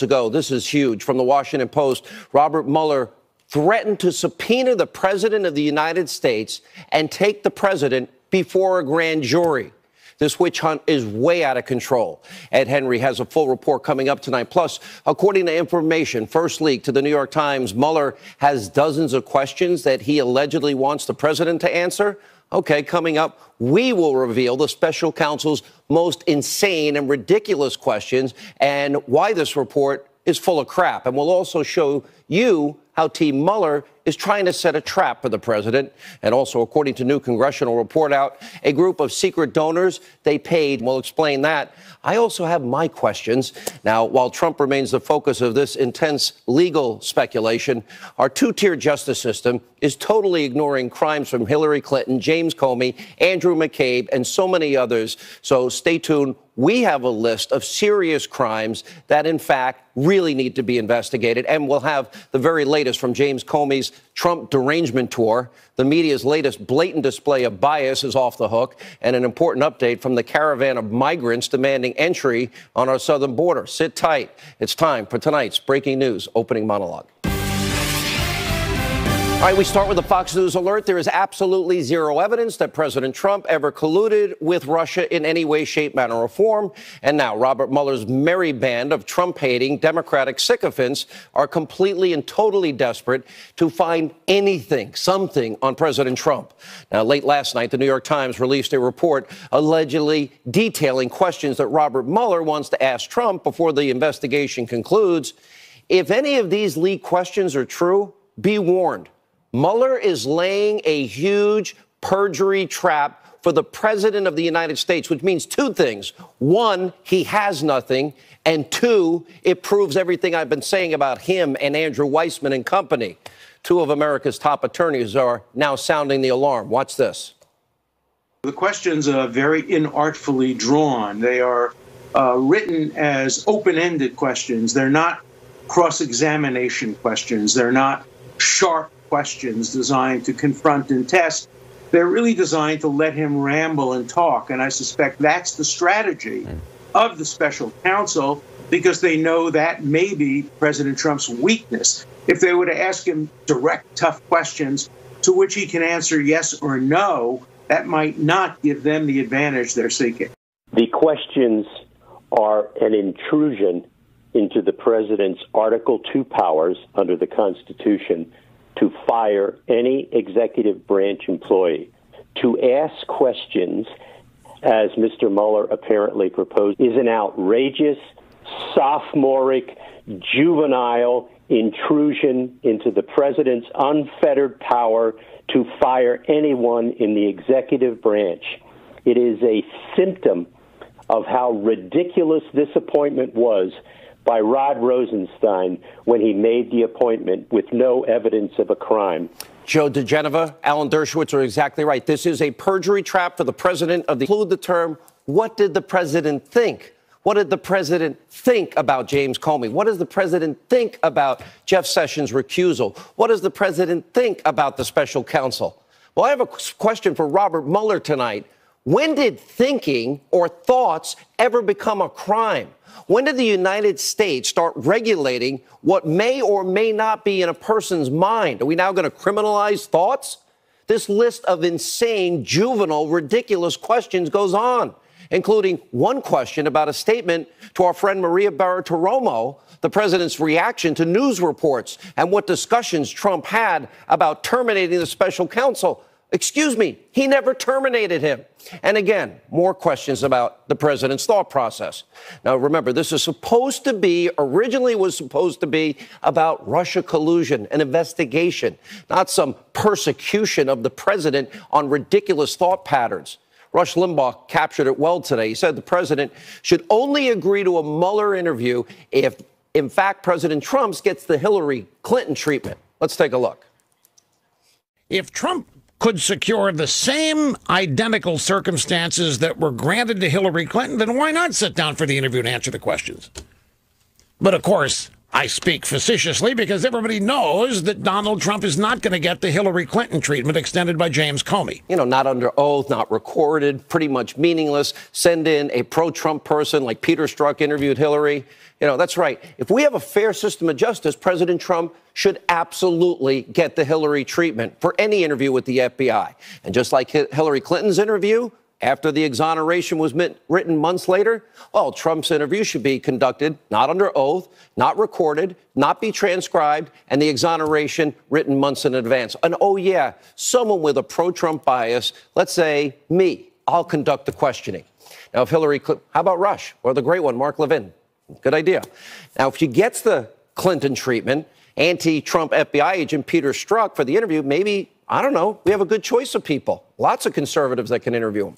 Ago. This is huge. From the Washington Post, Robert Mueller threatened to subpoena the president of the United States and take the president before a grand jury. This witch hunt is way out of control. Ed Henry has a full report coming up tonight. Plus, according to information first leaked to the New York Times, Mueller has dozens of questions that he allegedly wants the president to answer. Okay, coming up, we will reveal the special counsel's most insane and ridiculous questions and why this report is full of crap. And we'll also show you how Team Mueller is trying to set a trap for the president. And also, according to new congressional report out, a group of secret donors they paid. We'll explain that. I also have my questions. Now, while Trump remains the focus of this intense legal speculation, our two-tier justice system is totally ignoring crimes from Hillary Clinton, James Comey, Andrew McCabe, and so many others. So stay tuned. We have a list of serious crimes that, in fact, really need to be investigated. And we'll have the very latest from James Comey's Trump derangement tour. The media's latest blatant display of bias is off the hook, and an important update from the caravan of migrants demanding entry on our southern border. Sit tight. It's time for tonight's breaking news opening monologue. All right, we start with the Fox News alert. There is absolutely zero evidence that President Trump ever colluded with Russia in any way, shape, manner, or form. And now Robert Mueller's merry band of Trump-hating Democratic sycophants are completely and totally desperate to find anything, something on President Trump. Now, late last night, the New York Times released a report allegedly detailing questions that Robert Mueller wants to ask Trump before the investigation concludes. If any of these leaked questions are true, be warned. Mueller is laying a huge perjury trap for the president of the United States, which means two things. One, he has nothing. And two, it proves everything I've been saying about him and Andrew Weissmann and company. Two of America's top attorneys are now sounding the alarm. Watch this. The questions are very inartfully drawn. They are written as open-ended questions. They're not cross-examination questions. They're not sharp questions designed to confront and test. They're really designed to let him ramble and talk. And I suspect that's the strategy of the special counsel, because they know that may be President Trump's weakness. If they were to ask him direct, tough questions to which he can answer yes or no, that might not give them the advantage they're seeking. The questions are an intrusion into the president's Article 2 powers under the Constitution to fire any executive branch employee. To ask questions, as Mr. Mueller apparently proposed, is an outrageous, sophomoric, juvenile intrusion into the president's unfettered power to fire anyone in the executive branch. It is a symptom of how ridiculous this appointment was by Rod Rosenstein when he made the appointment with no evidence of a crime. Joe DeGeneva, Alan Dershowitz are exactly right. This is a perjury trap for the president of the include the term, what did the president think? What did the president think about James Comey? What does the president think about Jeff Sessions' recusal? What does the president think about the special counsel? Well, I have a question for Robert Mueller tonight. When did thinking or thoughts ever become a crime? When did the United States start regulating what may or may not be in a person's mind? Are we now going to criminalize thoughts? This list of insane, juvenile, ridiculous questions goes on, including one question about a statement to our friend Maria Bartiromo, the president's reaction to news reports and what discussions Trump had about terminating the special counsel. Excuse me, he never terminated him. And again, more questions about the president's thought process. Now, remember, this is originally was supposed to be about Russia collusion, an investigation, not some persecution of the president on ridiculous thought patterns. Rush Limbaugh captured it well today. He said the president should only agree to a Mueller interview if, in fact, President Trump gets the Hillary Clinton treatment. Let's take a look. If Trump could secure the same identical circumstances that were granted to Hillary Clinton, then why not sit down for the interview and answer the questions? But of course, I speak facetiously because everybody knows that Donald Trump is not going to get the Hillary Clinton treatment extended by James Comey. You know, not under oath, not recorded, pretty much meaningless. Send in a pro-Trump person like Peter Strzok interviewed Hillary. You know, that's right. If we have a fair system of justice, President Trump should absolutely get the Hillary treatment for any interview with the FBI. And just like Hillary Clinton's interview, after the exoneration was written months later, well, Trump's interview should be conducted not under oath, not recorded, not be transcribed, and the exoneration written months in advance. And oh, yeah, someone with a pro-Trump bias, let's say me, I'll conduct the questioning. Now, if Hillary Clinton, how about Rush or the great one, Mark Levin? Good idea. Now, if she gets the Clinton treatment, anti-Trump FBI agent Peter Strzok for the interview, maybe, I don't know, we have a good choice of people. Lots of conservatives that can interview him.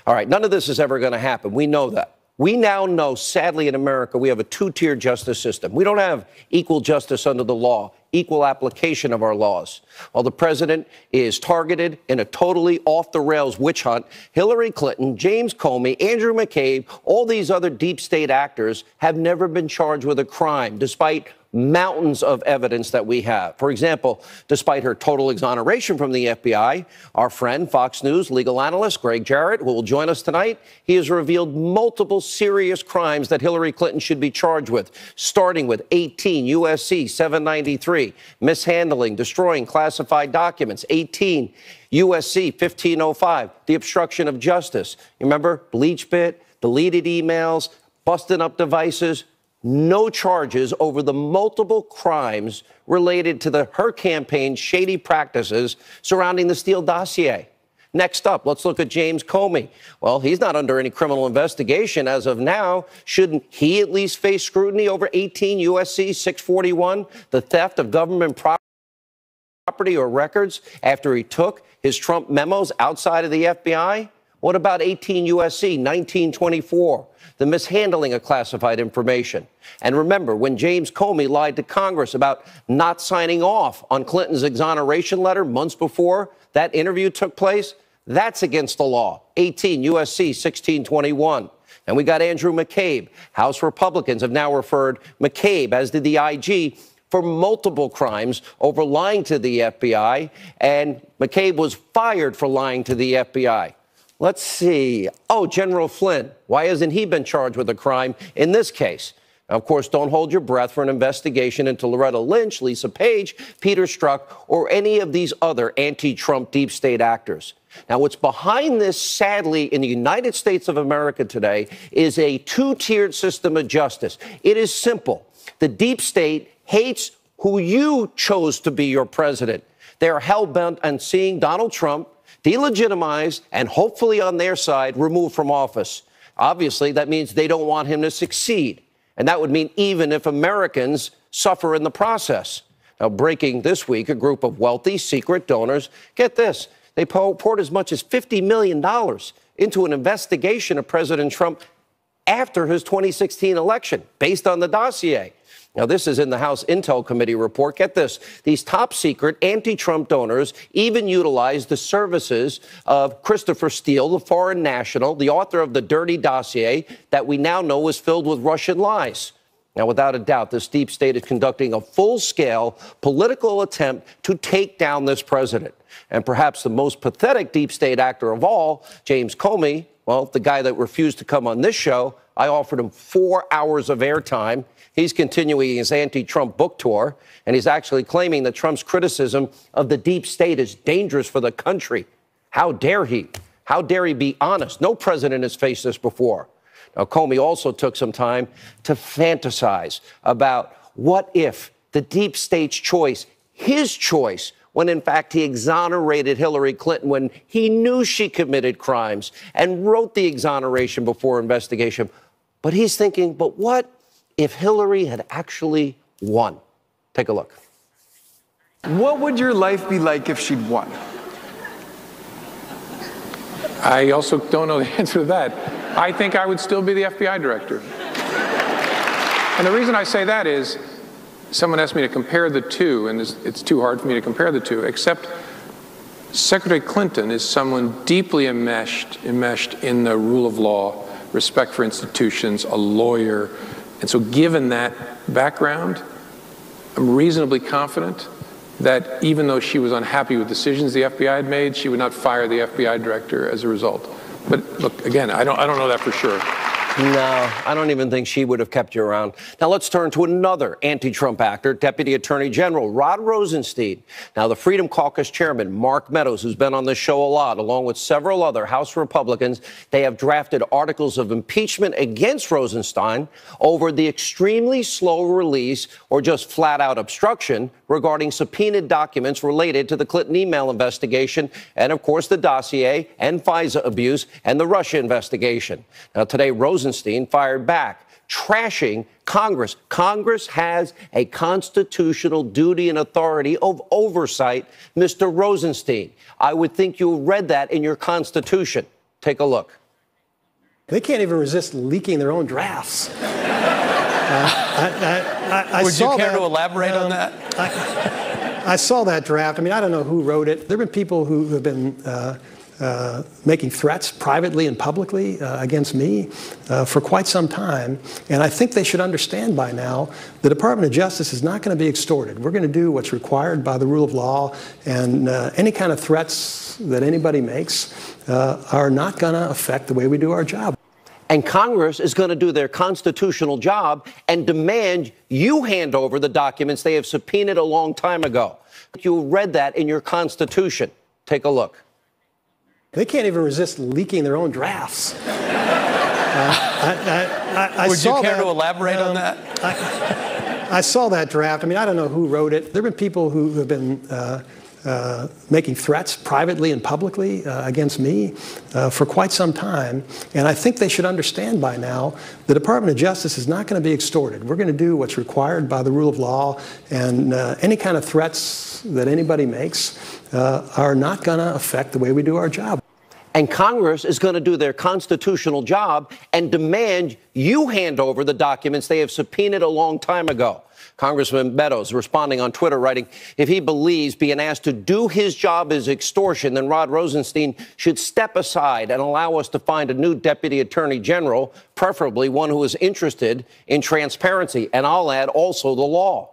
All right, none of this is ever going to happen. We know that. We now know, sadly, in America, we have a two-tier justice system. We don't have equal justice under the law, equal application of our laws. While the president is targeted in a totally off-the-rails witch hunt, Hillary Clinton, James Comey, Andrew McCabe, all these other deep state actors have never been charged with a crime, despite mountains of evidence that we have. For example, despite her total exoneration from the FBI, our friend, Fox News legal analyst Greg Jarrett, who will join us tonight, he has revealed multiple serious crimes that Hillary Clinton should be charged with, starting with 18 U.S.C. 793, mishandling, destroying classified documents, 18 U.S.C. 1505, the obstruction of justice. You remember BleachBit, deleted emails, busting up devices. No charges over the multiple crimes related to her campaign's shady practices surrounding the Steele dossier. Next up, let's look at James Comey. Well, he's not under any criminal investigation as of now. Shouldn't he at least face scrutiny over 18 U.S.C. 641, the theft of government property or records after he took his Trump memos outside of the FBI? What about 18 U.S.C. 1924, the mishandling of classified information? And remember, when James Comey lied to Congress about not signing off on Clinton's exoneration letter months before that interview took place, that's against the law. 18 U.S.C. 1621. And we got Andrew McCabe. House Republicans have now referred McCabe, as did the IG, for multiple crimes over lying to the FBI. And McCabe was fired for lying to the FBI. Let's see. Oh, General Flynn. Why hasn't he been charged with a crime in this case? Now, of course, don't hold your breath for an investigation into Loretta Lynch, Lisa Page, Peter Strzok, or any of these other anti-Trump deep state actors. Now, what's behind this, sadly, in the United States of America today is a two-tiered system of justice. It is simple. The deep state hates who you chose to be your president. They are hell-bent on seeing Donald Trump delegitimized and hopefully on their side removed from office. Obviously, that means they don't want him to succeed. And that would mean even if Americans suffer in the process. Now, breaking this week, a group of wealthy secret donors, get this, they poured as much as $50 million into an investigation of President Trump after his 2016 election, based on the dossier. Now, this is in the House Intel Committee report. Get this. These top secret anti-Trump donors even utilized the services of Christopher Steele, the foreign national, the author of the dirty dossier that we now know was filled with Russian lies. Now, without a doubt, this deep state is conducting a full-scale political attempt to take down this president. And perhaps the most pathetic deep state actor of all, James Comey, well, the guy that refused to come on this show, I offered him 4 hours of airtime. He's continuing his anti-Trump book tour, and he's actually claiming that Trump's criticism of the deep state is dangerous for the country. How dare he? How dare he be honest? No president has faced this before. Now, Comey also took some time to fantasize about what if the deep state's choice, his choice, when in fact he exonerated Hillary Clinton when he knew she committed crimes and wrote the exoneration before investigation. But he's thinking, but what if Hillary had actually won? Take a look. What would your life be like if she'd won? I also don't know the answer to that. I think I would still be the FBI director. And the reason I say that is, someone asked me to compare the two, and it's too hard for me to compare the two, except Secretary Clinton is someone deeply enmeshed in the rule of law, respect for institutions, a lawyer, And so given that background, I'm reasonably confident that even though she was unhappy with decisions the FBI had made, she would not fire the FBI director as a result. But look, again, I don't know that for sure. No, I don't even think she would have kept you around. Now let's turn to another anti-Trump actor, Deputy Attorney General Rod Rosenstein. Now the Freedom Caucus chairman, Mark Meadows, who's been on this show a lot, along with several other House Republicans, they have drafted articles of impeachment against Rosenstein over the extremely slow release or just flat-out obstruction regarding subpoenaed documents related to the Clinton email investigation and, of course, the dossier and FISA abuse and the Russia investigation. Now today, Rosenstein fired back, trashing Congress. Congress has a constitutional duty and authority of oversight, Mr. Rosenstein. I would think you read that in your Constitution. Take a look. They can't even resist leaking their own drafts. Would you care to elaborate on that? I saw that draft. I mean, I don't know who wrote it. There have been people who have been making threats privately and publicly against me for quite some time. And I think they should understand by now the Department of Justice is not going to be extorted. We're going to do what's required by the rule of law, and any kind of threats that anybody makes are not going to affect the way we do our job. And Congress is going to do their constitutional job and demand you hand over the documents they have subpoenaed a long time ago. You read that in your Constitution. Take a look. They can't even resist leaking their own drafts. Would you care to elaborate on that? I saw that draft. I mean, I don't know who wrote it. There have been people who have been making threats privately and publicly against me for quite some time. And I think they should understand by now the Department of Justice is not going to be extorted. We're going to do what's required by the rule of law, and any kind of threats that anybody makes are not going to affect the way we do our job. And Congress is going to do their constitutional job and demand you hand over the documents they have subpoenaed a long time ago. Congressman Meadows responding on Twitter, writing, if he believes being asked to do his job is extortion, then Rod Rosenstein should step aside and allow us to find a new deputy attorney general, preferably one who is interested in transparency. And I'll add also the law.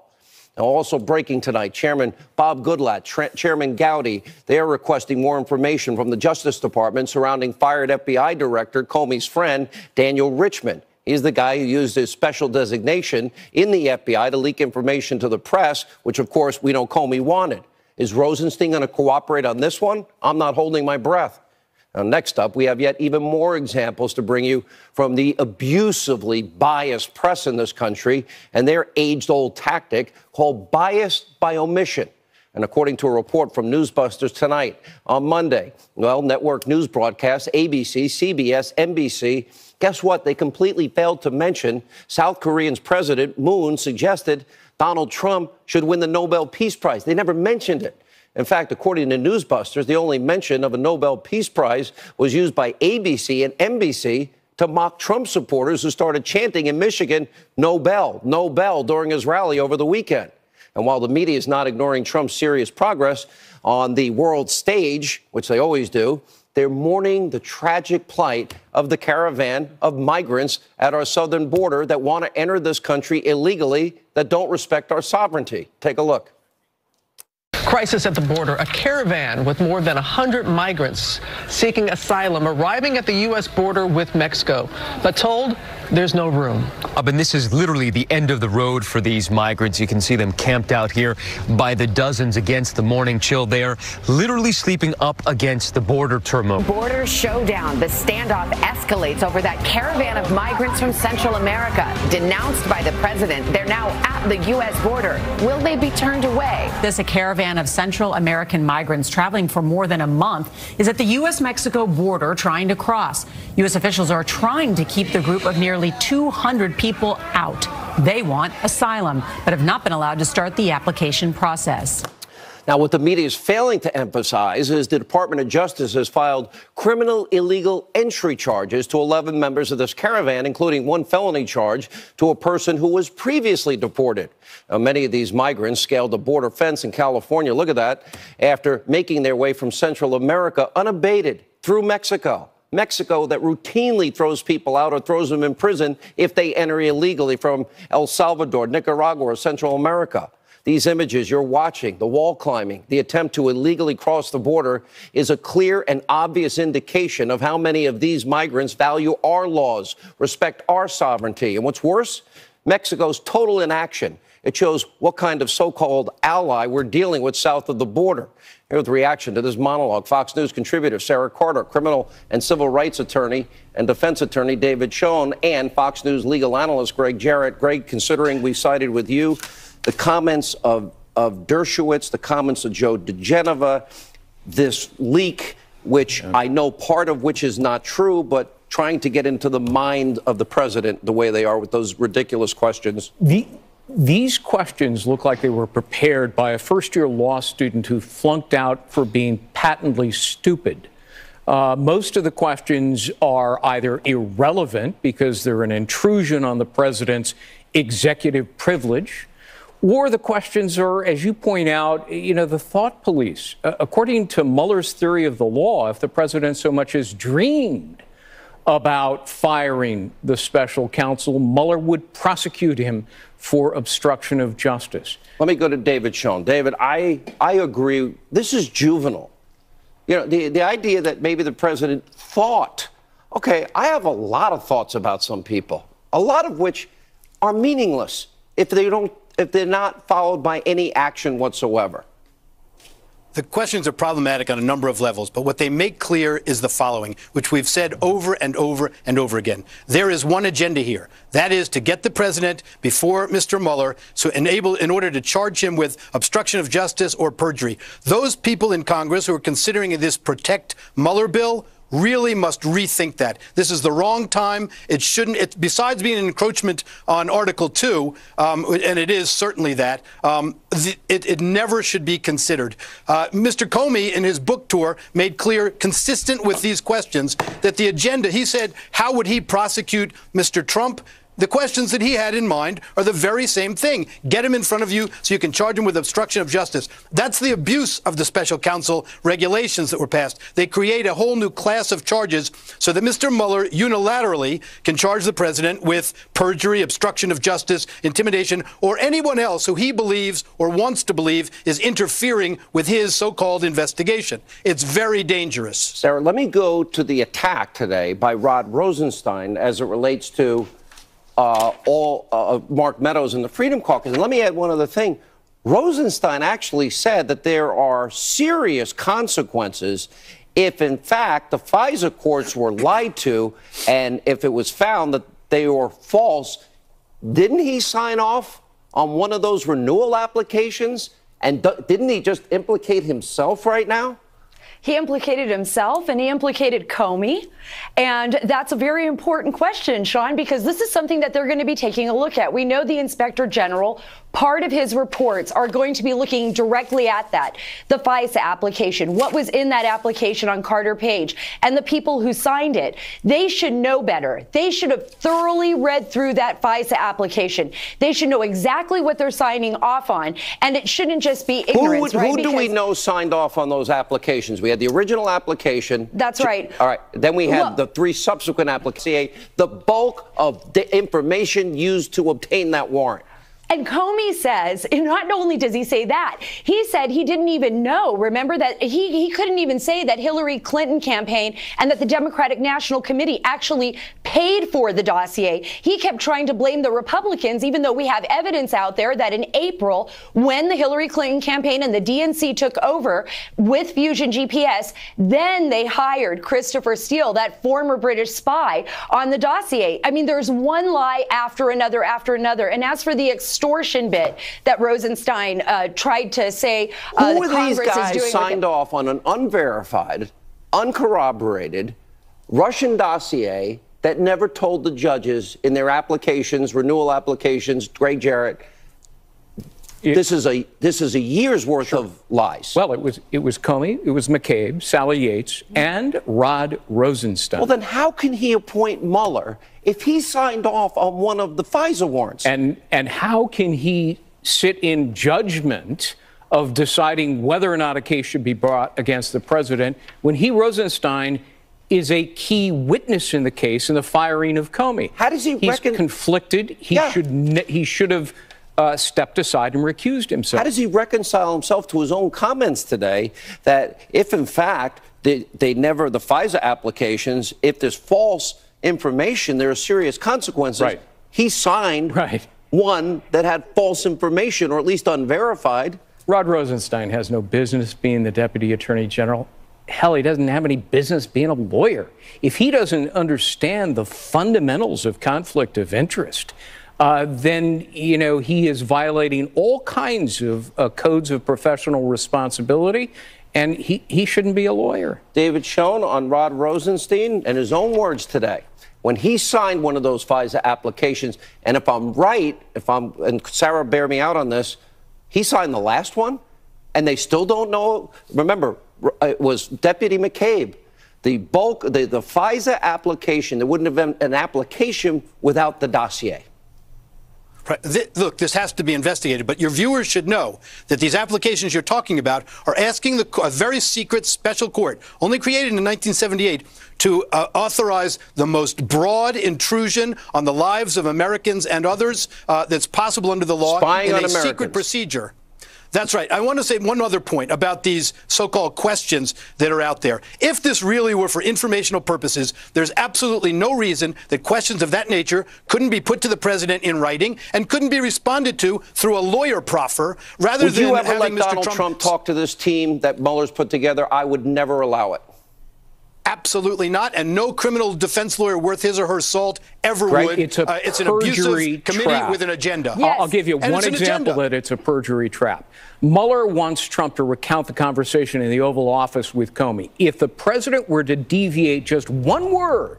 Now, also breaking tonight, Chairman Bob Goodlatte, Chairman Gowdy, they are requesting more information from the Justice Department surrounding fired FBI Director Comey's friend, Daniel Richman. He's the guy who used his special designation in the FBI to leak information to the press, which, of course, we know Comey wanted. Is Rosenstein going to cooperate on this one? I'm not holding my breath. Now, next up, we have yet even more examples to bring you from the abusively biased press in this country and their age-old tactic called bias by omission. And according to a report from Newsbusters tonight, on Monday, network news broadcasts, ABC, CBS, NBC, guess what? They completely failed to mention South Korean's President Moon suggested Donald Trump should win the Nobel Peace Prize. They never mentioned it. In fact, according to Newsbusters, the only mention of a Nobel Peace Prize was used by ABC and NBC to mock Trump supporters who started chanting in Michigan, Nobel, Nobel, during his rally over the weekend. And while the media is not ignoring Trump's serious progress on the world stage, which they always do, they're mourning the tragic plight of the caravan of migrants at our southern border that want to enter this country illegally, that don't respect our sovereignty. Take a look. Crisis at the border. A caravan with more than 100 migrants seeking asylum arriving at the U.S. border with Mexico, but told there's no room. And this is literally the end of the road for these migrants. You can see them camped out here by the dozens against the morning chill. They are literally sleeping up against the border terminal. Border showdown. The standoff escalates over that caravan of migrants from Central America. Denounced by the president, they're now at the U.S. border. Will they be turned away? A caravan of Central American migrants traveling for more than a month is at the U.S.-Mexico border trying to cross. U.S. officials are trying to keep the group of nearly 200 people out. They want asylum, but have not been allowed to start the application process. Now, what the media is failing to emphasize is the Department of Justice has filed criminal illegal entry charges to 11 members of this caravan, including one felony charge to a person who was previously deported. Now, many of these migrants scaled the border fence in California, look at that, after making their way from Central America unabated through Mexico. Mexico that routinely throws people out or throws them in prison if they enter illegally from El Salvador, Nicaragua, or Central America. These images you're watching, the wall climbing, the attempt to illegally cross the border, is a clear and obvious indication of how many of these migrants value our laws, respect our sovereignty. And what's worse, Mexico's total inaction. It shows what kind of so-called ally we're dealing with south of the border. Here's the reaction to this monologue. Fox News contributor Sarah Carter, criminal and civil rights attorney and defense attorney David Schoen, and Fox News legal analyst Greg Jarrett. Greg, considering we sided with you, the comments of Dershowitz, the comments of Joe DeGeneva, this leak, which I know part of which is not true, but trying to get into the mind of the president the way they are with those ridiculous questions. These questions look like they were prepared by a first-year law student who flunked out for being patently stupid. Most of the questions are either irrelevant because they're an intrusion on the president's executive privilege, or the questions are, as you point out, the thought police. According to Mueller's theory of the law, if the president so much as dreamed about firing the special counsel, Mueller would prosecute him for obstruction of justice. Let me go to David Schoen. David, I agree. This is juvenile. The idea that maybe the president thought, okay, I have a lot of thoughts about some people, a lot of which are meaningless if they're not followed by any action whatsoever. The questions are problematic on a number of levels, but what they make clear is the following, which we've said over and over and over again. There is one agenda here. That is to get the president before Mr. Mueller in order to charge him with obstruction of justice or perjury. Those people in Congress who are considering this Protect Mueller bill really must rethink that. This is the wrong time. It shouldn't, besides being an encroachment on Article 2, and it is certainly that, it never should be considered. Mr. Comey, in his book tour, made clear, consistent with these questions, that the agenda, he said, how would he prosecute Mr. Trump? The questions that he had in mind are the very same thing. Get him in front of you so you can charge him with obstruction of justice. That's the abuse of the special counsel regulations that were passed. They create a whole new class of charges so that Mr. Mueller unilaterally can charge the president with perjury, obstruction of justice, intimidation, or anyone else who he believes or wants to believe is interfering with his so-called investigation. It's very dangerous. Sarah, let me go to the attack today by Rod Rosenstein as it relates to Mark Meadows and the Freedom Caucus. And let me add one other thing. Rosenstein actually said that there are serious consequences if, in fact, the FISA courts were lied to and if it was found that they were false. Didn't he sign off on one of those renewal applications? And didn't he just implicate himself right now? He implicated himself and he implicated Comey. And that's a very important question, Sean, because this is something that they're going to be taking a look at. We know the Inspector General, part of his reports are going to be looking directly at that, the FISA application, what was in that application on Carter Page, and the people who signed it. They should know better. They should have thoroughly read through that FISA application. They should know exactly what they're signing off on, and it shouldn't just be ignorance, right? Who do we know signed off on those applications? We had the original application. That's right. All right. Then we had the three subsequent applications, the bulk of the information used to obtain that warrant. And Comey says, and not only does he say that, he said he didn't even know. Remember that he couldn't even say that Hillary Clinton campaign and that the Democratic National Committee actually paid for the dossier. He kept trying to blame the Republicans, even though we have evidence out there that in April, when the Hillary Clinton campaign and the DNC took over with Fusion GPS, then they hired Christopher Steele, that former British spy, on the dossier. I mean, there's one lie after another after another. And as for the extortion bit that Rosenstein tried to say who were these guys signed off on an unverified, uncorroborated Russian dossier that never told the judges in their applications, renewal applications, Greg Jarrett, this is a year's worth of lies. Well, it was Comey, it was McCabe, Sally Yates, and Rod Rosenstein. Well, then how can he appoint Mueller if he signed off on one of the FISA warrants? And how can he sit in judgment of deciding whether or not a case should be brought against the president when he, Rosenstein, is a key witness in the case in the firing of Comey. How does he He's conflicted. He should have stepped aside and recused himself. How does he reconcile himself to his own comments today that if, in fact, the FISA applications, if there's false information, there are serious consequences? Right. He signed one that had false information, or at least unverified. Rod Rosenstein has no business being the Deputy Attorney General. Hell, he doesn't have any business being a lawyer. If he doesn't understand the fundamentals of conflict of interest, then, he is violating all kinds of codes of professional responsibility, and he shouldn't be a lawyer. David Schoen on Rod Rosenstein and his own words today. When he signed one of those FISA applications, and if I'm right, and Sarah, bear me out on this, he signed the last one, and they still don't know. Remember, it was Deputy McCabe. The FISA application, there wouldn't have been an application without the dossier. Right. Look, this has to be investigated, but your viewers should know that these applications you're talking about are asking a very secret special court, only created in 1978, to authorize the most broad intrusion on the lives of Americans and others that's possible under the law in a secret procedure. That's right. I want to say one other point about these so-called questions that are out there. If this really were for informational purposes, there's absolutely no reason that questions of that nature couldn't be put to the president in writing and couldn't be responded to through a lawyer proffer rather than having Mr. Trump. Would you ever let Donald Trump talk to this team that Mueller's put together? I would never allow it. Absolutely not, and no criminal defense lawyer worth his or her salt ever would. It's an abusive committee trap. with an agenda. Yes. I'll give you one example that it's a perjury trap. Mueller wants Trump to recount the conversation in the Oval Office with Comey. If the president were to deviate just one word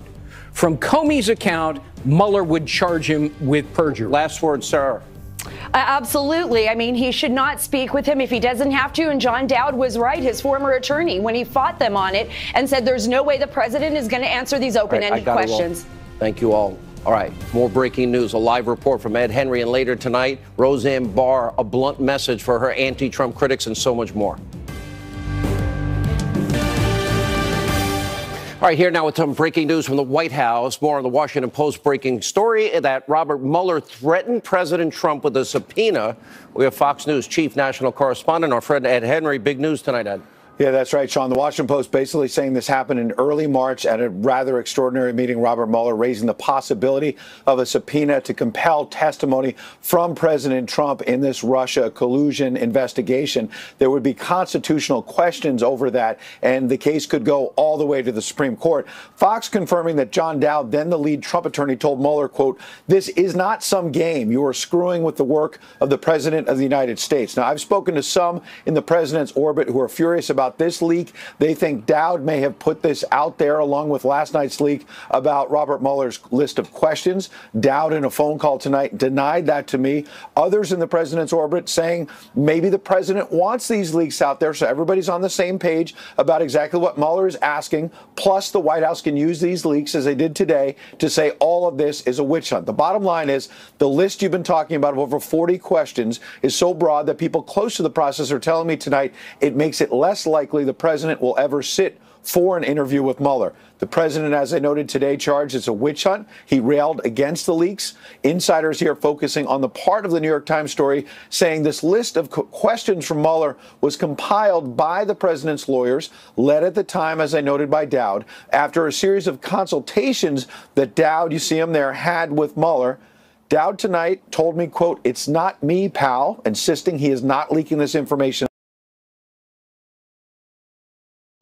from Comey's account, Mueller would charge him with perjury. Last word, Sarah. Absolutely. I mean, he should not speak with him if he doesn't have to. And John Dowd was right, his former attorney, when he fought them on it and said there's no way the president is going to answer these open-ended questions. Thank you all. All right, more breaking news. A live report from Ed Henry, and later tonight, Roseanne Barr, a blunt message for her anti-Trump critics, and so much more. All right, here now with some breaking news from the White House. More on the Washington Post breaking story that Robert Mueller threatened President Trump with a subpoena. We have Fox News chief national correspondent, our friend Ed Henry. Big news tonight, Ed. Yeah, that's right, Sean. The Washington Post basically saying this happened in early March at a rather extraordinary meeting. Robert Mueller raising the possibility of a subpoena to compel testimony from President Trump in this Russia collusion investigation. There would be constitutional questions over that, and the case could go all the way to the Supreme Court. Fox confirming that John Dowd, then the lead Trump attorney, told Mueller, quote, "This is not some game. You are screwing with the work of the President of the United States." Now, I've spoken to some in the president's orbit who are furious about this leak. They think Dowd may have put this out there along with last night's leak about Robert Mueller's list of questions. Dowd, in a phone call tonight, denied that to me. Others in the president's orbit saying maybe the president wants these leaks out there so everybody's on the same page about exactly what Mueller is asking. Plus, the White House can use these leaks, as they did today, to say all of this is a witch hunt. The bottom line is the list you've been talking about of over 40 questions is so broad that people close to the process are telling me tonight it makes it less likely the president will ever sit for an interview with Mueller. The president, as I noted today, charged it's a witch hunt. He railed against the leaks. Insiders here focusing on the part of the New York Times story saying this list of questions from Mueller was compiled by the president's lawyers, led at the time, as I noted, by Dowd, after a series of consultations that Dowd, you see him there, had with Mueller. Dowd tonight told me, quote, "It's not me, pal," insisting he is not leaking this information.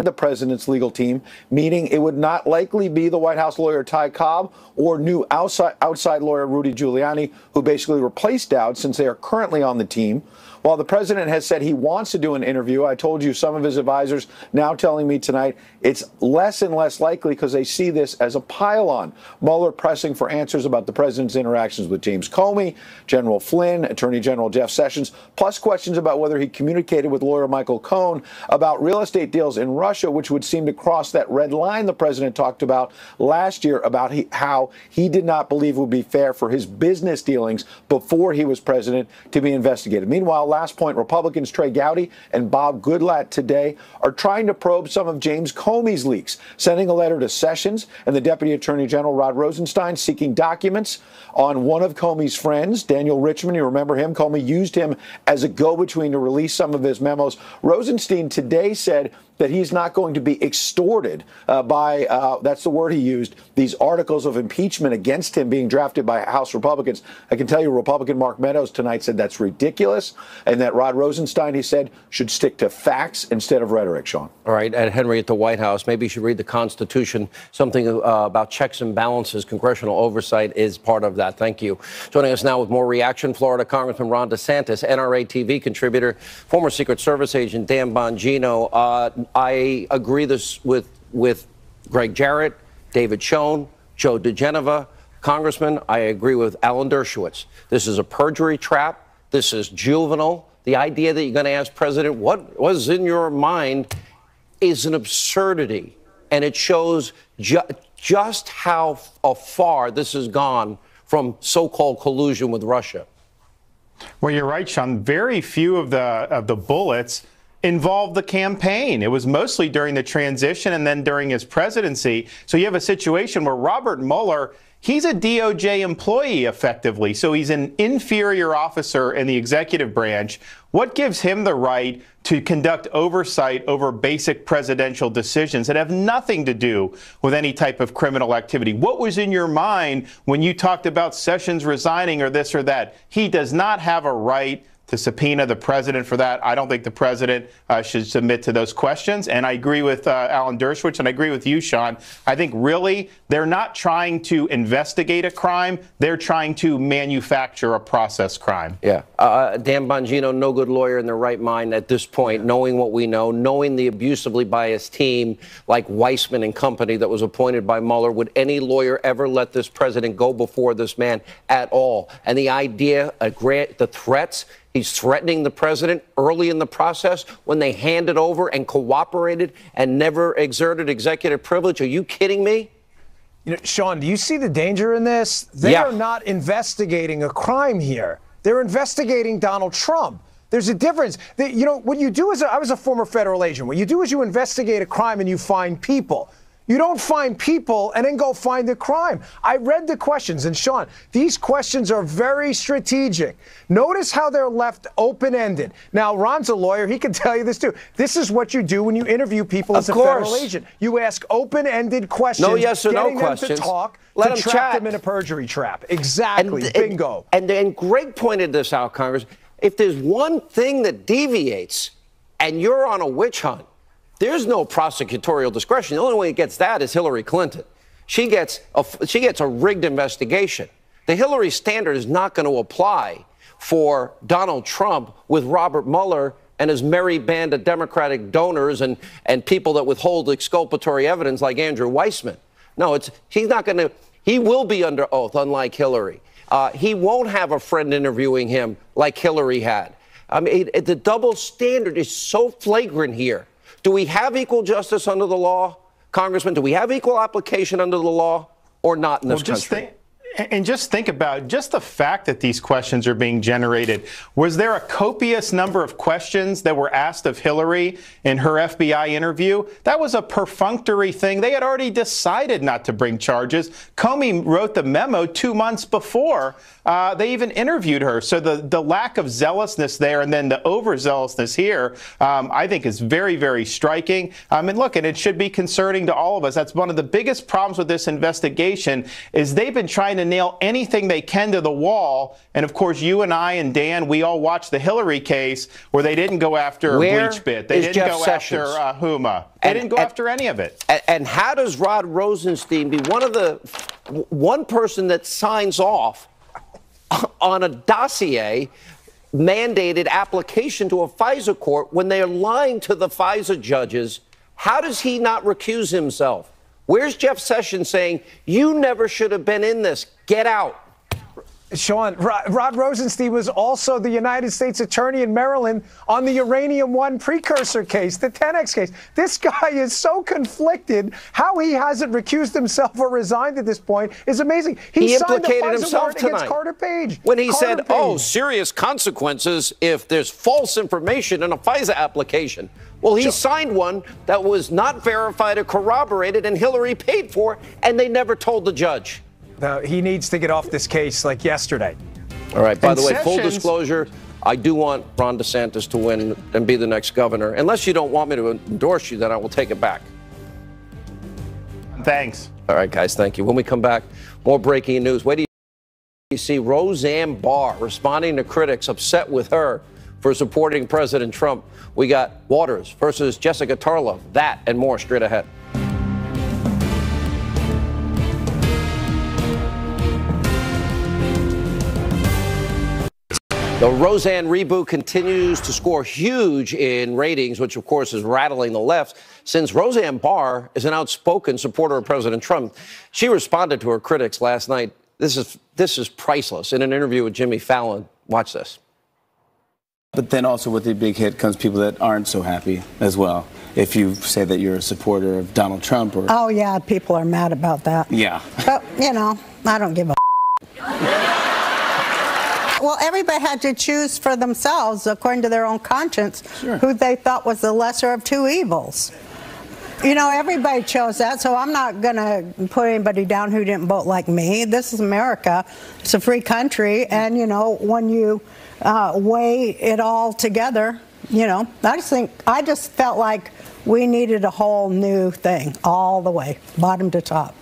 The president's legal team, meaning it would not likely be the White House lawyer Ty Cobb or new outside lawyer Rudy Giuliani, who basically replaced Dowd since they are currently on the team. While the president has said he wants to do an interview, I told you some of his advisors now telling me tonight it's less and less likely because they see this as a pile-on. Mueller pressing for answers about the president's interactions with James Comey, General Flynn, Attorney General Jeff Sessions, plus questions about whether he communicated with lawyer Michael Cohen about real estate deals in Russia Russia, which would seem to cross that red line the president talked about last year about how he did not believe it would be fair for his business dealings before he was president to be investigated. Meanwhile, last point, Republicans Trey Gowdy and Bob Goodlatte today are trying to probe some of James Comey's leaks, sending a letter to Sessions and the Deputy Attorney General Rod Rosenstein seeking documents on one of Comey's friends, Daniel Richman. You remember him? Comey used him as a go-between to release some of his memos. Rosenstein today said that he's not going to be extorted by, that's the word he used, these articles of impeachment against him being drafted by House Republicans. I can tell you Republican Mark Meadows tonight said that's ridiculous, and that Rod Rosenstein, he said, should stick to facts instead of rhetoric, Sean. All right, Ed Henry at the White House, maybe you should read the Constitution. Something about checks and balances, congressional oversight is part of that. Thank you. Joining us now with more reaction, Florida Congressman Ron DeSantis, NRA TV contributor, former Secret Service agent Dan Bongino. I agree with Greg Jarrett, David Schoen, Joe DeGeneva, Congressman. I agree with Alan Dershowitz. This is a perjury trap. This is juvenile. The idea that you're going to ask President what was in your mind is an absurdity, and it shows just how far this has gone from so-called collusion with Russia. Well, you're right, Sean. Very few of the bullets involved the campaign. It was mostly during the transition and then during his presidency. So you have a situation where Robert Mueller, he's a DOJ employee effectively. So he's an inferior officer in the executive branch. What gives him the right to conduct oversight over basic presidential decisions that have nothing to do with any type of criminal activity? What was in your mind when you talked about Sessions resigning or this or that? He does not have a right to subpoena the president for that. I don't think the president should submit to those questions. And I agree with Alan Dershowitz, and I agree with you, Sean. I think really they're not trying to investigate a crime. They're trying to manufacture a process crime. Yeah. Dan Bongino, no good lawyer in their right mind at this point, knowing what we know, knowing the abusively biased team like Weissman and company that was appointed by Mueller. Would any lawyer ever let this president go before this man at all? And the idea, the threats, he's threatening the president early in the process when they handed over and cooperated and never exerted executive privilege. Are you kidding me? You know, Sean, do you see the danger in this? They are not investigating a crime here. They're investigating Donald Trump. There's a difference. You know, what you do is, I was a former federal agent. What you do is you investigate a crime and you find people. You don't find people and then go find the crime. I read the questions, and Sean, these questions are very strategic. Notice how they're left open-ended. Now, Ron's a lawyer. He can tell you this, too. This is what you do when you interview people as a federal agent. You ask open-ended questions. No yes or no questions. Getting them to talk, Let to them trap chat. them in a perjury trap. Exactly. Bingo. And Greg pointed this out, Congress. If there's one thing that deviates and you're on a witch hunt, there's no prosecutorial discretion. The only way it gets that is Hillary Clinton. She gets a rigged investigation. The Hillary standard is not going to apply for Donald Trump with Robert Mueller and his merry band of Democratic donors and people that withhold exculpatory evidence like Andrew Weissman. No, he's not going to. He will be under oath, unlike Hillary. He won't have a friend interviewing him like Hillary had. I mean, the double standard is so flagrant here. Do we have equal justice under the law, Congressman? Do we have equal application under the law or not in this country? Just think about just the fact that these questions are being generated. Was there a copious number of questions that were asked of Hillary in her FBI interview? That was a perfunctory thing. They had already decided not to bring charges. Comey wrote the memo 2 months before they even interviewed her. So the lack of zealousness there and then the overzealousness here, I think is very, very striking. And look, and it should be concerning to all of us. That's one of the biggest problems with this investigation is they've been trying to nail anything they can to the wall. And of course, you and I and Dan, we all watched the Hillary case where they didn't go after BleachBit. They didn't go after Huma. They didn't go after any of it. And how does Rod Rosenstein be one person that signs off on a dossier mandated application to a FISA court when they are lying to the FISA judges? How does he not recuse himself? Where's Jeff Sessions saying, you never should have been in this, get out? Sean, Rod Rosenstein was also the United States Attorney in Maryland on the Uranium One precursor case, the 10X case. This guy is so conflicted. How he hasn't recused himself or resigned at this point is amazing. He signed implicated a FISA himself warrant tonight against Carter Page. when he Carter said, Page. "Oh, serious consequences if there's false information in a FISA application." Well, he signed one that was not verified or corroborated, and Hillary paid for, and they never told the judge. He needs to get off this case like yesterday. All right. By the way, full disclosure, I do want Ron DeSantis to win and be the next governor. Unless you don't want me to endorse you, then I will take it back. Thanks. All right, guys. Thank you. When we come back, more breaking news. Wait till you see Roseanne Barr responding to critics upset with her for supporting President Trump. We got Waters versus Jessica Tarlov. That and more straight ahead. The Roseanne reboot continues to score huge in ratings, which, of course, is rattling the left, since Roseanne Barr is an outspoken supporter of President Trump. She responded to her critics last night. This is priceless. In an interview with Jimmy Fallon. Watch this. But then also with the big hit comes people that aren't so happy as well. If you say that you're a supporter of Donald Trump or... Oh, yeah, people are mad about that. Yeah. But, you know, I don't give a Well, everybody had to choose for themselves, according to their own conscience, who they thought was the lesser of two evils. You know, everybody chose that, so I'm not going to put anybody down who didn't vote like me. This is America. It's a free country, and, you know, when you weigh it all together, you know, I just felt like we needed a whole new thing all the way, bottom to top.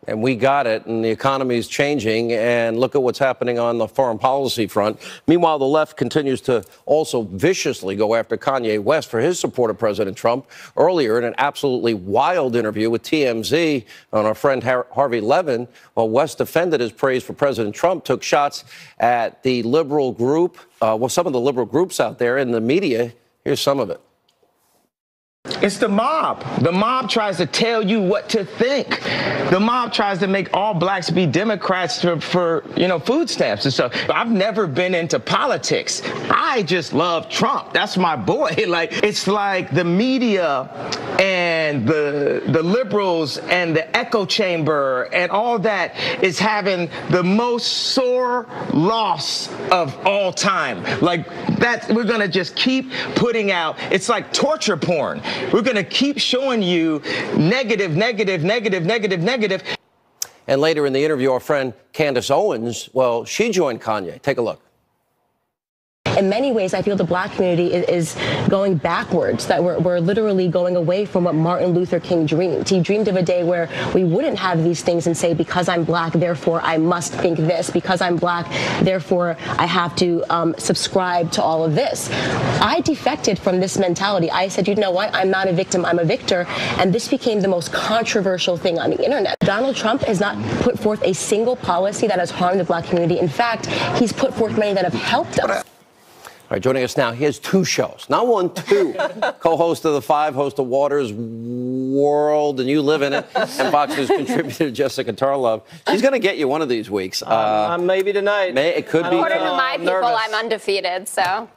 And we got it, and the economy is changing, and look at what's happening on the foreign policy front. Meanwhile, the left continues to also viciously go after Kanye West for his support of President Trump. Earlier, in an absolutely wild interview with TMZ on our friend Harvey Levin, while West defended his praise for President Trump, took shots at the liberal group, some of the liberal groups out there in the media. Here's some of it. It's the mob. The mob tries to tell you what to think. The mob tries to make all blacks be Democrats for food stamps and stuff. I've never been into politics. I just love Trump. That's my boy. Like, it's like the media and the liberals and the echo chamber and all that is having the most sore loss of all time. Like, that we're gonna just keep putting out. It's like torture porn. We're going to keep showing you negative, negative, negative, negative, negative. And later in the interview, our friend Candace Owens, well, she joined Kanye. Take a look. In many ways, I feel the black community is going backwards, that we're literally going away from what Martin Luther King dreamed. He dreamed of a day where we wouldn't have these things and say, because I'm black, therefore I must think this. Because I'm black, therefore I have to subscribe to all of this. I defected from this mentality. I said, you know what? I'm not a victim, I'm a victor. And this became the most controversial thing on the internet. Donald Trump has not put forth a single policy that has harmed the black community. In fact, he's put forth many that have helped us. All right, joining us now, he has two shows. Not one, two. Co-host of The Five, host of Waters World, and you live in it. And Fox News contributor Jessica Tarlov. She's going to get you one of these weeks. Maybe tonight. It could be. According to my people, I'm undefeated, so.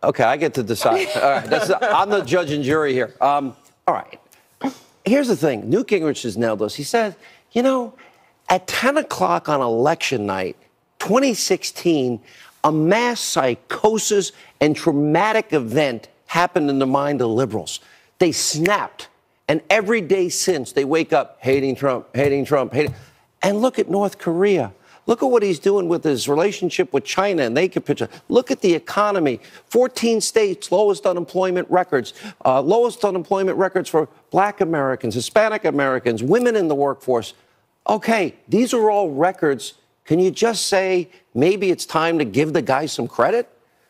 Okay, I get to decide. All right, I'm the judge and jury here. All right. Here's the thing. Newt Gingrich has nailed this. He said, you know, at 10 o'clock on election night, 2016, a mass psychosis and traumatic event happened in the mind of liberals. They snapped. And every day since, they wake up hating Trump, hating Trump, hating. And look at North Korea. Look at what he's doing with his relationship with China, and they capitulate. Look at the economy. 14 states, lowest unemployment records. Lowest unemployment records for black Americans, Hispanic Americans, women in the workforce. Okay, these are all records. Can you just say maybe it's time to give the guy some credit?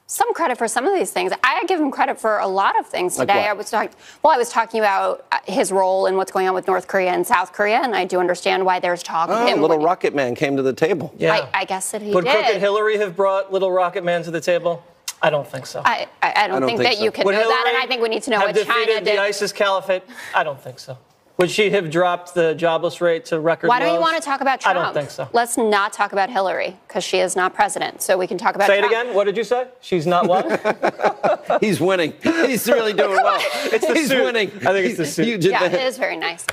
Some credit for some of these things. I give him credit for a lot of things today. Like I was talking about his role in what's going on with North Korea and South Korea, and I do understand why there's talk of him. Little Rocket Man came to the table. Yeah. I guess that he Would did. Crooked Hillary have brought Little Rocket Man to the table? I don't think so. I don't think that so. you can Would know that, Hillary and I think we need to know have what China defeated did. the ISIS caliphate? I don't think so. Would she have dropped the jobless rate to record Why don't you lows? want to talk about Trump? I don't think so. Let's not talk about Hillary because she is not president. So we can talk about Say Trump. it again. What did you say? She's not what? He's winning. He's really doing well. He's winning. I think it's the suit. Yeah, it is very nice.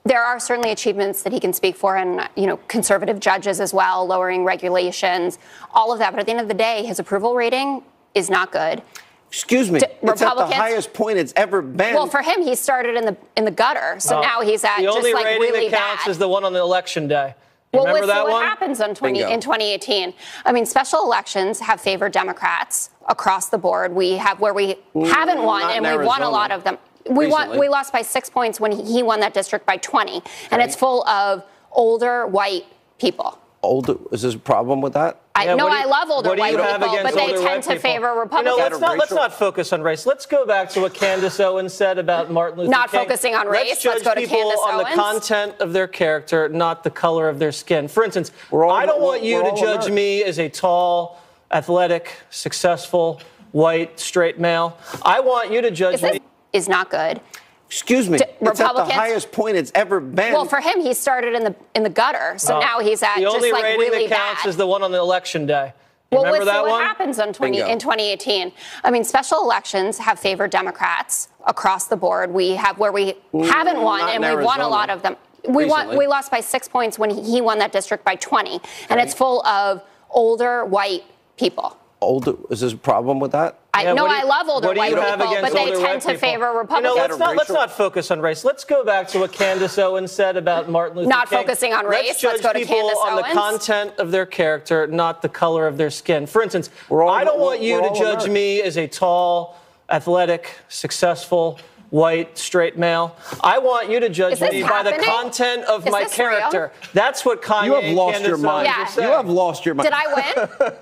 There are certainly achievements that he can speak for, and conservative judges as well, lowering regulations, all of that. But at the end of the day, his approval rating is not good. Excuse me. It's at the highest point it's ever been. Well, for him, he started in the gutter, so now he's at the just only like rating really that counts bad. is the one on the election day. Well, Remember let's see that what one? happens in 2018. I mean, special elections have favored Democrats across the board. We have where we haven't won, and we won a lot of them. We lost by 6 points when he won that district by 20, and it's full of older white people. Older? Is there a problem with that? I love older white people, but they tend to favor Republicans. Let's not focus on race. Let's go back to what Candace Owens said about Martin Luther King. Not focusing on race. Let's go to people Candace on Owens. the content of their character, not the color of their skin. For instance, I don't want you to judge me as a tall, athletic, successful, white, straight male. I want you to judge me. Is not good. Excuse me. It's at the highest point it's ever been. Well, for him, he started in the gutter, so now he's at the just only like rating really that counts bad. is the one on the election day. Well, Remember let's see that what one? happens in 2018. I mean, special elections have favored Democrats across the board. We have where we haven't won, and we won a lot of them. We lost by 6 points when he won that district by 20, and it's full of older white people. Older? Is there a problem with that? I love older white people, but they tend to favor Republicans. Let's not focus on race. Let's go back to what Candace Owens said about Martin Luther King. Not focusing on race. Let's go to people Candace on Owens. the content of their character, not the color of their skin. For instance, I don't want you to judge me as a tall, athletic, successful, white, straight male. I want you to judge me by the content of my character. Real? That's what Kanye You have lost your mind. Yeah. You have lost your mind. Did I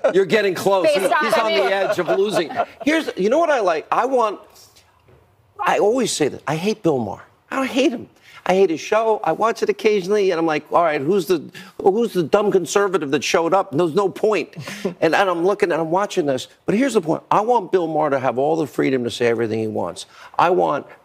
win? You're getting close. He's Based on on the edge of losing. You know what I like? I always say that. I hate Bill Maher. I don't hate him. I hate his show. I watch it occasionally, and I'm like, all right, who's the dumb conservative that showed up? And there's no point. and I'm looking and I'm watching this. But here's the point. I want Bill Maher to have all the freedom to say everything he wants.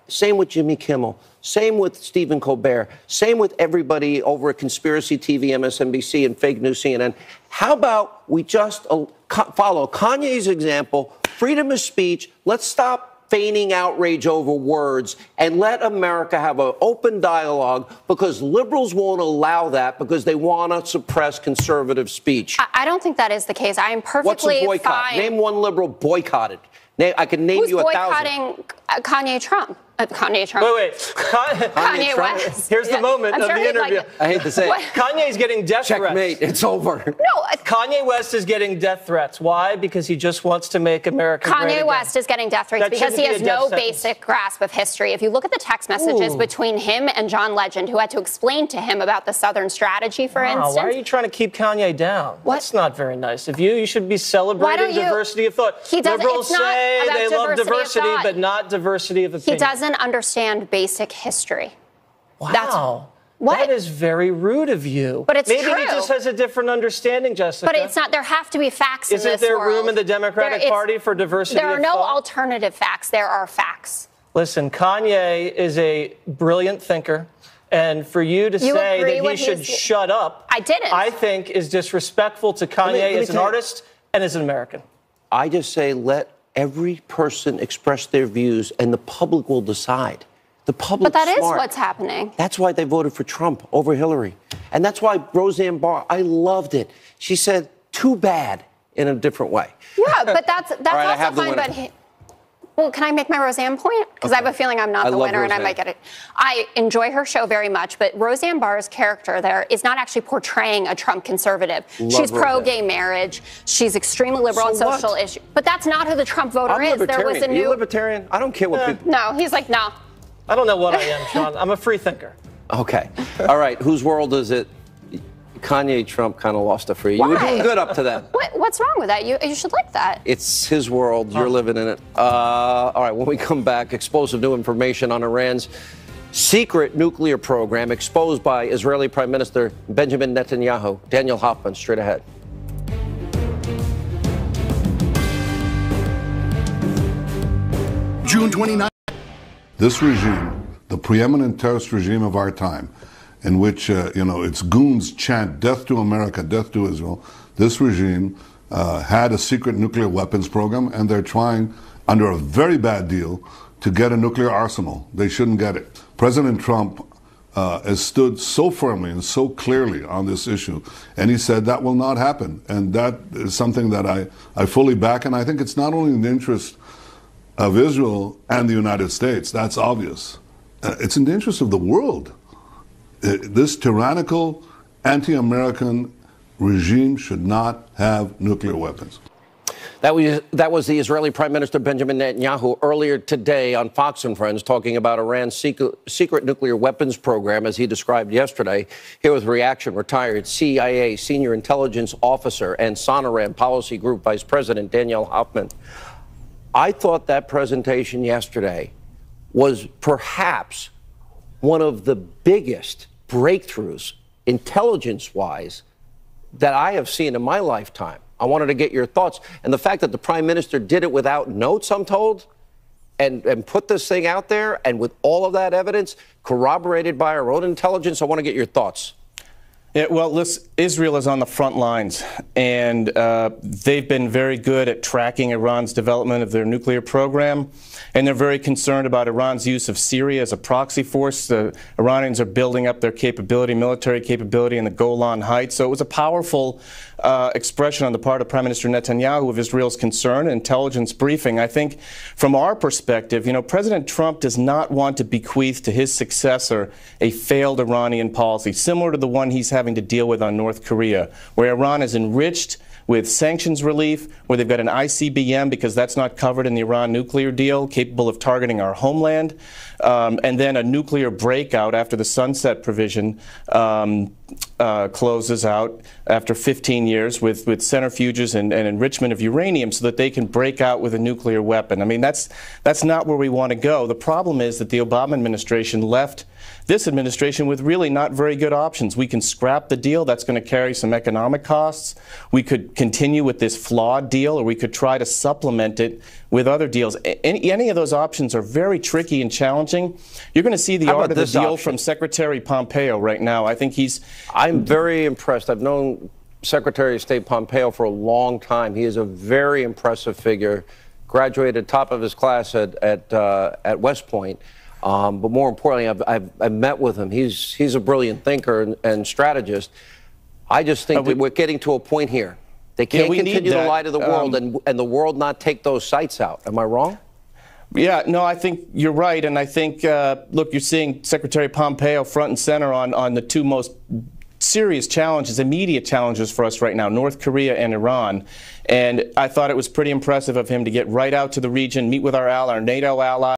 Same with Jimmy Kimmel. Same with Stephen Colbert. Same with everybody over at Conspiracy TV, MSNBC, and Fake News CNN. How about we just follow Kanye's example, freedom of speech. Let's stop feigning outrage over words and let America have an open dialogue, because liberals won't allow that because they want to suppress conservative speech. I don't think that is the case. I am perfectly What's a boycott? fine. Name one liberal boycotted. I can name you 1,000. Who's boycotting Kanye Trump? Kanye Trump. Wait. Kanye West. Here's the moment of the interview. I hate to say it. Kanye's getting death threats. Checkmate. It's over. No. Kanye West is getting death threats. Why? Because he just wants to make America great again. Kanye West is getting death threats because he has no basic grasp of history. If you look at the text messages between him and John Legend, who had to explain to him about the Southern strategy, for instance. Why are you trying to keep Kanye down? That's not very nice of you. You should be celebrating diversity of thought. It's Liberals not say about they love diversity, of thought. but not diversity of opinion. He doesn't understand basic history. Wow. That is very rude of you. But it's Maybe true. he just has a different understanding, Jessica. But it's not. There have to be facts in this Isn't there world. room in the Democratic Party for diversity There are of no thought? alternative facts. There are facts. Listen, Kanye is a brilliant thinker. And for you to say that he should shut up, I think is disrespectful to Kanye as an artist and as an American. I just say let every person express their views, and the public will decide. The public. But that is what's happening. That's why they voted for Trump over Hillary. And that's why Roseanne Barr, I loved it. She said, too bad, in a different way. Yeah, but that's right, also fine. But well, can I make my Roseanne point? Because I have a feeling I'm not the winner, and I might get it. I enjoy her show very much, but Roseanne Barr's character there is not actually portraying a Trump conservative. She's pro-gay marriage. She's extremely liberal on social issues. But that's not who the Trump voter is. There was a new. Are you libertarian? I don't care what people. No, he's like, no. I don't know what I am, Sean. I'm a free thinker. Okay. All right. Whose world is it? Kanye Trump kind of lost a free. You were doing good up to that. What's wrong with that? You should like that. It's his world. You're living in it. All right. When we come back, explosive new information on Iran's secret nuclear program exposed by Israeli Prime Minister Benjamin Netanyahu. Daniel Hoffman, straight ahead. June 29th. This regime the preeminent terrorist regime of our time, in which, its goons chant death to America, death to Israel, this regime had a secret nuclear weapons program, and they're trying, under a very bad deal, to get a nuclear arsenal. They shouldn't get it. President Trump has stood so firmly and so clearly on this issue, and he said that will not happen. And that is something that I fully back, and I think it's not only in the interest of Israel and the United States, that's obvious. It's in the interest of the world. This tyrannical, anti-American regime should not have nuclear weapons. That was the Israeli Prime Minister Benjamin Netanyahu earlier today on Fox and Friends talking about Iran's secret nuclear weapons program, as he described yesterday. Here with reaction, retired CIA senior intelligence officer and Sonoran Policy Group Vice President Danielle Hoffman. I thought that presentation yesterday was perhaps one of the biggest breakthroughs, intelligence-wise, that I have seen in my lifetime. I wanted to get your thoughts. And the fact that the Prime Minister did it without notes, I'm told, and put this thing out there, and with all of that evidence corroborated by our own intelligence, I want to get your thoughts. Yeah, well, listen, Israel is on the front lines, and they've been very good at tracking Iran's development of their nuclear program, and they're very concerned about Iran's use of Syria as a proxy force. The Iranians are building up their capability, military capability in the Golan Heights. So it was a powerful expression on the part of Prime Minister Netanyahu of Israel's concern, intelligence briefing. I think from our perspective, President Trump does not want to bequeath to his successor a failed Iranian policy, similar to the one he's having to deal with on North Korea, where Iran is enriched with sanctions relief, where they've got an ICBM because that's not covered in the Iran nuclear deal, capable of targeting our homeland, and then a nuclear breakout after the sunset provision closes out after 15 years with centrifuges and enrichment of uranium so that they can break out with a nuclear weapon. I mean, that's not where we want to go. The problem is that the Obama administration left this administration with really not very good options. We can scrap the deal. That's going to carry some economic costs. We could continue with this flawed deal, or we could try to supplement it with other deals. Any of those options are very tricky and challenging. You're going to see the art of the deal from Secretary Pompeo right now. I think I'm very impressed. I've known Secretary of State Pompeo for a long time. He is a very impressive figure. Graduated top of his class at West Point. But more importantly, I've met with him. He's a brilliant thinker and strategist. I just think that we're getting to a point here. They can't continue to lie to the world and the world not take those sites out. Am I wrong? Yeah, no, I think you're right. And I think, look, you're seeing Secretary Pompeo front and center on the two most serious challenges, immediate challenges for us right now, North Korea and Iran. And I thought it was pretty impressive of him to get right out to the region, meet with our NATO allies.